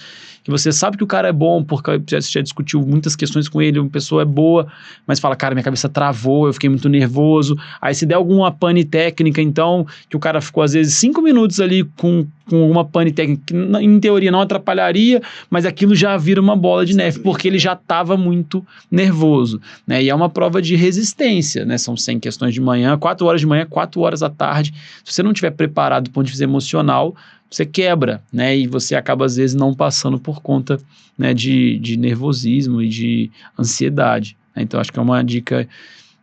que você sabe que o cara é bom, porque você já discutiu muitas questões com ele, uma pessoa é boa, mas fala, cara, minha cabeça travou, eu fiquei muito nervoso. Aí se der alguma pane técnica, então, que o cara ficou às vezes 5 minutos ali com uma pane técnica que em teoria não atrapalharia, mas aquilo já vira uma bola de neve, porque ele já estava muito nervoso, né? E é uma prova de resistência, né? São 100 questões de manhã, 4 horas de manhã, 4 horas à tarde. Se você não estiver preparado do ponto de vista emocional, você quebra, né? E você acaba às vezes não passando por conta, né, de nervosismo e de ansiedade, né? Então acho que é uma dica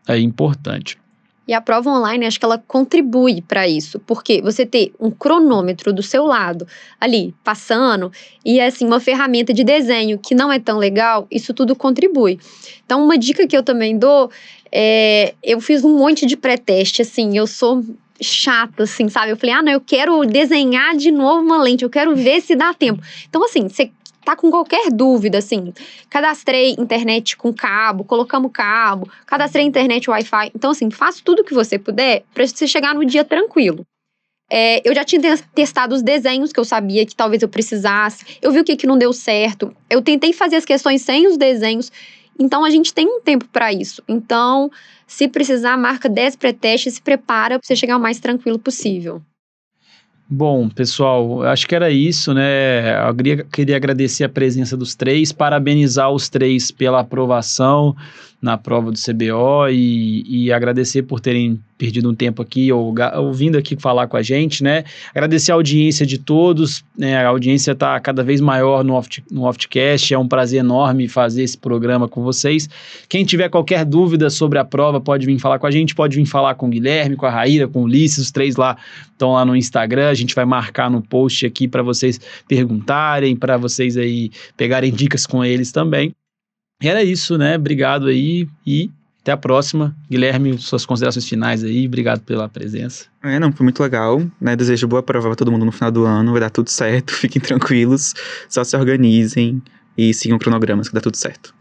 importante. E a prova online, acho que ela contribui para isso, porque você ter um cronômetro do seu lado ali, passando, e assim, uma ferramenta de desenho que não é tão legal, isso tudo contribui. Então, uma dica que eu também dou eu fiz um monte de pré-teste, assim, eu sou chata, assim, sabe? Eu falei, não, eu quero desenhar de novo uma lente, eu quero ver se dá tempo. Então, assim, você tá com qualquer dúvida, assim, cadastrei internet com cabo, colocamos cabo, cadastrei internet Wi-Fi. Então, assim, faça tudo que você puder pra você chegar no dia tranquilo. Eu já tinha testado os desenhos que eu sabia que talvez eu precisasse. Eu vi o que não deu certo. Eu tentei fazer as questões sem os desenhos. Então, a gente tem um tempo para isso. Então, se precisar, marca 10 pré-testes e se prepara para você chegar o mais tranquilo possível. Bom, pessoal, acho que era isso, né? Eu queria agradecer a presença dos três, parabenizar os três pela aprovação na prova do CBO e agradecer por terem perdido um tempo aqui ou vindo aqui falar com a gente, né? Agradecer a audiência de todos, né? A audiência está cada vez maior no Oftcast, é um prazer enorme fazer esse programa com vocês. Quem tiver qualquer dúvida sobre a prova pode vir falar com a gente, pode vir falar com o Guilherme, com a Raíra, com o Ulisses, os três lá estão lá no Instagram, a gente vai marcar no post aqui para vocês perguntarem, para vocês aí pegarem dicas com eles também. E era isso, né? Obrigado aí e até a próxima. Guilherme, suas considerações finais aí, obrigado pela presença. Não, foi muito legal, né? Desejo boa prova pra todo mundo no final do ano, vai dar tudo certo, fiquem tranquilos, só se organizem e sigam cronogramas que dá tudo certo.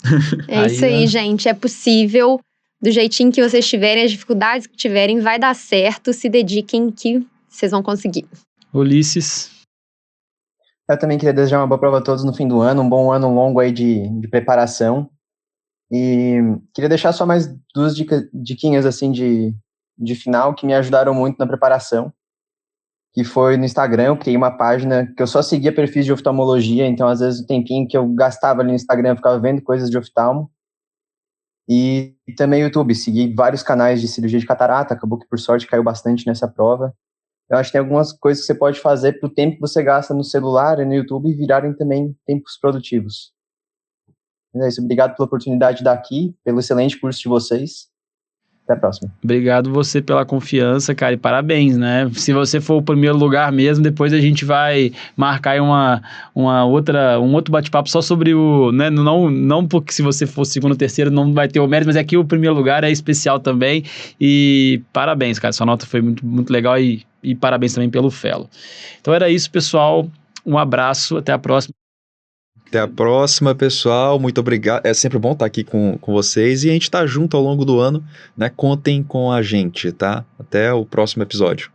É isso aí, gente, é possível, do jeitinho que vocês tiverem, as dificuldades que tiverem, vai dar certo, se dediquem que vocês vão conseguir. Ulisses. Eu também queria desejar uma boa prova a todos no fim do ano, um bom ano longo aí de preparação. E queria deixar só mais 2 diquinhas assim de final que me ajudaram muito na preparação, que foi no Instagram. Eu criei uma página que eu só seguia perfis de oftalmologia, então às vezes o tempinho que eu gastava ali no Instagram eu ficava vendo coisas de oftalmo. E também YouTube, segui vários canais de cirurgia de catarata, acabou que por sorte caiu bastante nessa prova. Eu acho que tem algumas coisas que você pode fazer para o tempo que você gasta no celular e no YouTube virarem também tempos produtivos. É isso, obrigado pela oportunidade de estar aqui, pelo excelente curso de vocês. Até a próxima. Obrigado você pela confiança, cara, e parabéns, né? Se você for o primeiro lugar mesmo, depois a gente vai marcar aí um outro bate-papo só sobre o, né? Não porque se você for segundo ou terceiro não vai ter o mérito, mas aqui o primeiro lugar é especial também. E parabéns, cara, sua nota foi muito, muito legal e parabéns também pelo fellow. Então era isso, pessoal. Um abraço, até a próxima. Até a próxima, pessoal. Muito obrigado. É sempre bom estar aqui com vocês e a gente tá junto ao longo do ano, né? Contem com a gente, tá? Até o próximo episódio.